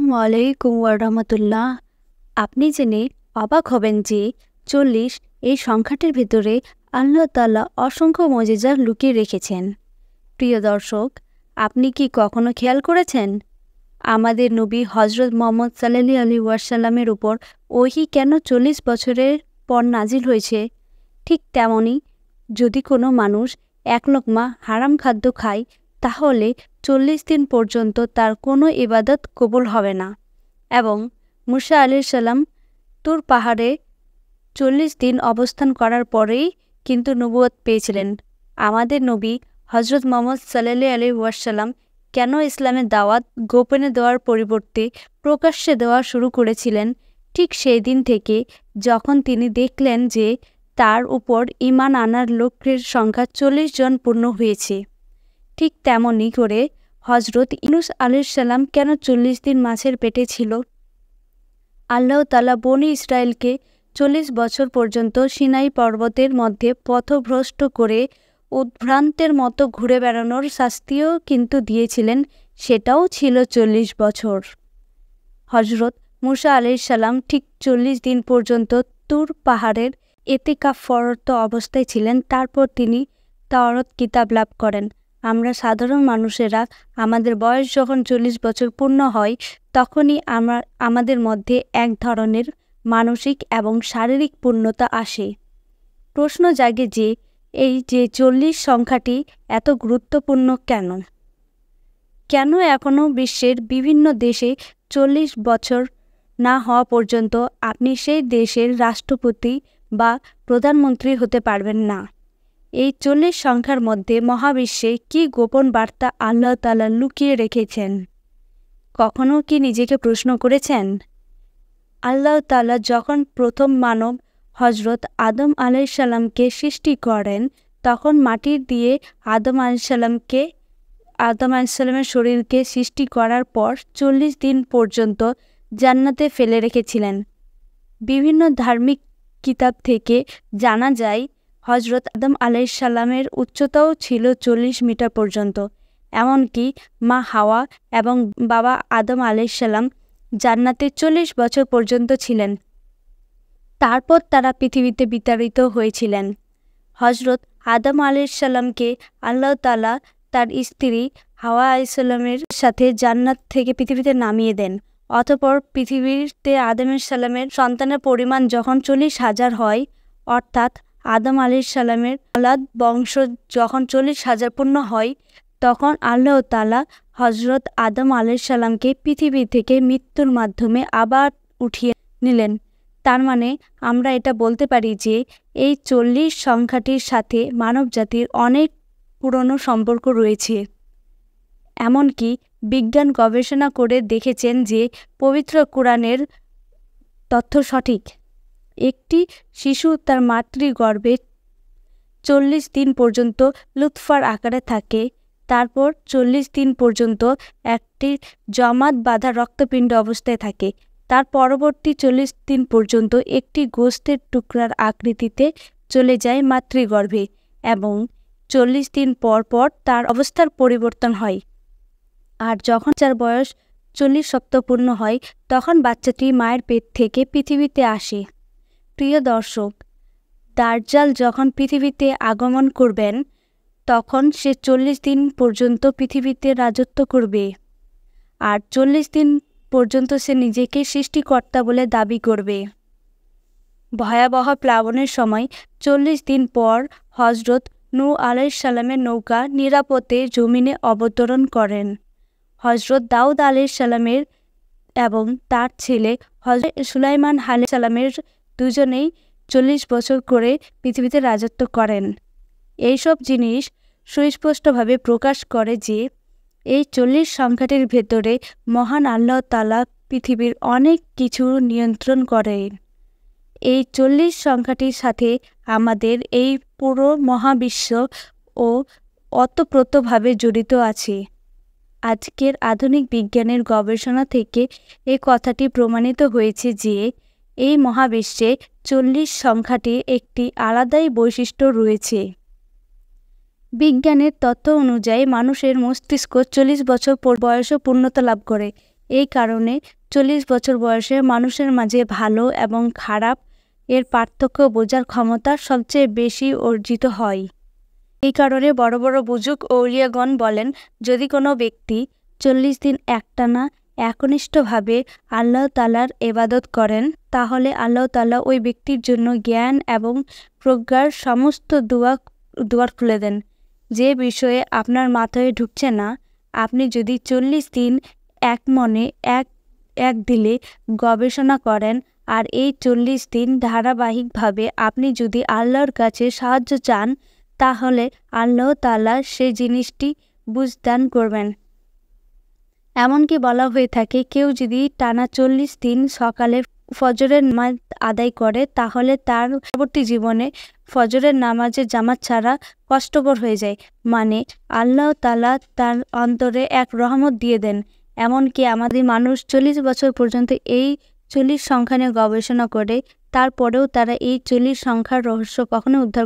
আসসালামু আলাইকুম ওয়া রাহমাতুল্লাহ। আপনি জেনে অবাক হবেন যে ৪০ এই সংখ্যাটির ভেতরে আল্লাহ তাআলা অসংখ্য মুজিজা লুকিয়ে রেখেছেন। প্রিয় দর্শক, আপনি কি কখনো খেয়াল করেছেন আমাদের নবী হযরত মুহাম্মদ সাল্লাল্লাহু আলাইহি ওয়াসাল্লামের উপর ওহী কেন ৪০ বছরের পর নাজিল হয়েছে? ঠিক তেমনি যদি কোনো মানুষ এক লোকমা হারাম খাদ্য খায়, তাহলে ৪০ দিন পর্যন্ত তার কোনো ইবাদত কবুল হবে না। এবং মুসা আলাইহিস সালাম তুর পাহাড়ে ৪০ দিন অবস্থান করার পরেই কিন্তু নবুয়ত পেয়েছিলেন। আমাদের নবী হযরত মুহাম্মদ সাল্লাল্লাহু আলাইহি ওয়াসাল্লাম কেন ইসলামের দাওয়াত গোপনে দেওয়ার পরিবর্তে প্রকাশ্যে দেওয়া শুরু করেছিলেন? ঠিক সেই দিন থেকে যখন তিনি দেখলেন যে তার উপর ঈমান আনার লোকের সংখ্যা ৪০ জন পূর্ণ হয়েছে। ঠিক তেমনি করে হযরত ইউনূস আলাইহিস সালাম কেন ৪০ দিন মাছের পেটে ছিল? আল্লাহ তাআলা বনী ইসরাইলকে ৪০ বছর পর্যন্ত সিনাই পর্বতের মধ্যে পথভ্রষ্ট করে উদ্ভ্রান্তের মতো ঘুরে বেড়ানোর শাস্তিও কিন্তু দিয়েছিলেন, সেটাও ছিল ৪০ বছর। হযরত মুসা আলাইহিস সালাম ঠিক ৪০ দিন পর্যন্ত তুর পাহাড়ের ইতিকাফরত অবস্থায় ছিলেন। তারপর তিনি তাওরাত কিতাব লাভ করেন। আমরা সাধারণ মানুষেরা আমাদের বয়স যখন ৪০ বছর পূর্ণ হয়, তখনই আমাদের মধ্যে এক ধরনের মানসিক এবং শারীরিক পূর্ণতা আসে। প্রশ্ন জাগে যে এই যে ৪০ সংখ্যাটি এত গুরুত্বপূর্ণ কেন? কেন এখনও বিশ্বের বিভিন্ন দেশে ৪০ বছর না হওয়া পর্যন্ত আপনি সেই দেশের রাষ্ট্রপতি বা প্রধানমন্ত্রী হতে পারবেন না? এই ৪০ সংখ্যার মধ্যে মহাবিশ্বে কি গোপন বার্তা আল্লাহ তাআলা লুকিয়ে রেখেছেন? কখনও কি নিজেকে প্রশ্ন করেছেন? আল্লাহ তাআলা যখন প্রথম মানব হযরত আদম আলাইহিস সালামকে সৃষ্টি করেন, তখন মাটির দিয়ে আদম আলাইহিস সালামের শরীরকে সৃষ্টি করার পর ৪০ দিন পর্যন্ত জান্নাতে ফেলে রেখেছিলেন। বিভিন্ন ধার্মিক কিতাব থেকে জানা যায় হযরত আদম আলাইহিস সালামের উচ্চতাও ছিল ৪০ মিটার পর্যন্ত। এমনকি মা হাওয়া এবং বাবা আদম আলাইহিস সালাম জান্নাতে ৪০ বছর পর্যন্ত ছিলেন। তারপর তারা পৃথিবীতে বিতাড়িত হয়েছিলেন। হযরত আদম আলাইহিস সালামকে আল্লাহ তাআলা তার স্ত্রী হাওয়া আলাইহিস সালামের সাথে জান্নাত থেকে পৃথিবীতে নামিয়ে দেন। অতঃপর পৃথিবীতে আদম আলাইহিস সালামের সন্তানের পরিমাণ যখন ৪০,০০০ হয়, অর্থাৎ আদম আলাইহিস সালামের আওলাদ বংশ যখন ৪০,০০০ পূর্ণ হয়, তখন আল্লাহ তাআলা হযরত আদম আলাইহিস সালামকে পৃথিবী থেকে মৃত্যুর মাধ্যমে আবার উঠিয়ে নিলেন। তার মানে আমরা এটা বলতে পারি যে এই ৪০ সংখ্যাটির সাথে মানবজাতির অনেক পুরনো সম্পর্ক রয়েছে। এমনকি বিজ্ঞান গবেষণা করে দেখেছেন যে পবিত্র কুরআনের তথ্য সঠিক। একটি শিশু তার মাতৃগর্ভে ৪০ দিন পর্যন্ত লুৎফার আকারে থাকে। তারপর ৪০ দিন পর্যন্ত একটি জমাট বাঁধা রক্তপিণ্ড অবস্থায় থাকে। তার পরবর্তী ৪০ দিন পর্যন্ত একটি গোশতের টুকরার আকৃতিতে চলে যায় মাতৃগর্ভে এবং ৪০ দিন পর পর তার অবস্থার পরিবর্তন হয়। আর যখন তার বয়স ৪০ সপ্তাহ পূর্ণ হয়, তখন বাচ্চাটি মায়ের পেট থেকে পৃথিবীতে আসে। প্রিয় দর্শক, দাজ্জাল যখন পৃথিবীতে আগমন করবেন, তখন সে ৪০ দিন পর্যন্ত পৃথিবীতে রাজত্ব করবে। আর ৪০ দিন পর্যন্ত সে নিজেকে সৃষ্টিকর্তা বলে দাবি করবে। ভয়াবহ প্লাবনের সময় ৪০ দিন পর হযরত নূহ আলাইহিস সালামের নৌকা নিরাপদে জমিনে অবতরণ করেন। হযরত দাউদ আলাইহিস সালামের এবং তার ছেলে হযরত সুলাইমান আলাইহিস সালামের দুজনেই ৪০ বছর করে পৃথিবীতে রাজত্ব করেন। এইসব জিনিস সুস্পষ্টভাবে প্রকাশ করে যে এই ৪০ সংখ্যাটির ভেতরে মহান আল্লাহ তাআলা পৃথিবীর অনেক কিছু নিয়ন্ত্রণ করেন। এই ৪০ সংখ্যাটির সাথে আমাদের এই পুরো মহাবিশ্ব ও ওতপ্রোতভাবে জড়িত আছে। আজকের আধুনিক বিজ্ঞানের গবেষণা থেকে এই কথাটি প্রমাণিত হয়েছে যে এই মহাবিশ্বে ৪০ সংখ্যাটির একটি আলাদাই বৈশিষ্ট্য রয়েছে। বিজ্ঞানের তথ্য অনুযায়ী মানুষের মস্তিষ্ক ৪০ বছর বয়সে পূর্ণতা লাভ করে। এই কারণে 40 বছর বয়সে মানুষের মাঝে ভালো এবং খারাপ এর পার্থক্য বোঝার ক্ষমতা সবচেয়ে বেশি অর্জিত হয়। এই কারণে বড় বড় বুজুর্গ ঔলিয়াগণ বলেন, যদি কোনো ব্যক্তি 40 দিন একটানা একনিষ্ঠভাবে আল্লাহ তাআলার ইবাদত করেন, তাহলে আল্লাহ তাআলা ওই ব্যক্তির জন্য জ্ঞান এবং প্রজ্ঞার সমস্ত দুয়ার খুলে দেন। যে বিষয়ে আপনার মাথায় ঢুকছে না, আপনি যদি 40 দিন এক মনে এক দিলে গবেষণা করেন, আর এই 40 দিন ধারাবাহিকভাবে আপনি যদি আল্লাহর কাছে সাহায্য চান, তাহলে আল্লাহ তাআলা সেই জিনিসটি বুঝদান করবেন। এমনকি বলা হয়ে থাকে, কেউ যদি টানা 40 দিন সকালে ফজরের নামাজ আদায় করে, তাহলে তার পরবর্তী জীবনে ফজরের নামাজের জামাত ছাড়া কষ্টকর হয়ে যায়। মানে আল্লাহ তাআলা তার অন্তরে এক রহমত দিয়ে দেন। এমনকি আমাদের মানুষ 40 বছর পর্যন্ত এই 40 সংখ্যা নিয়ে গবেষণা করে, তারপরেও তারা এই 40 সংখ্যার রহস্য কখনো উদ্ধার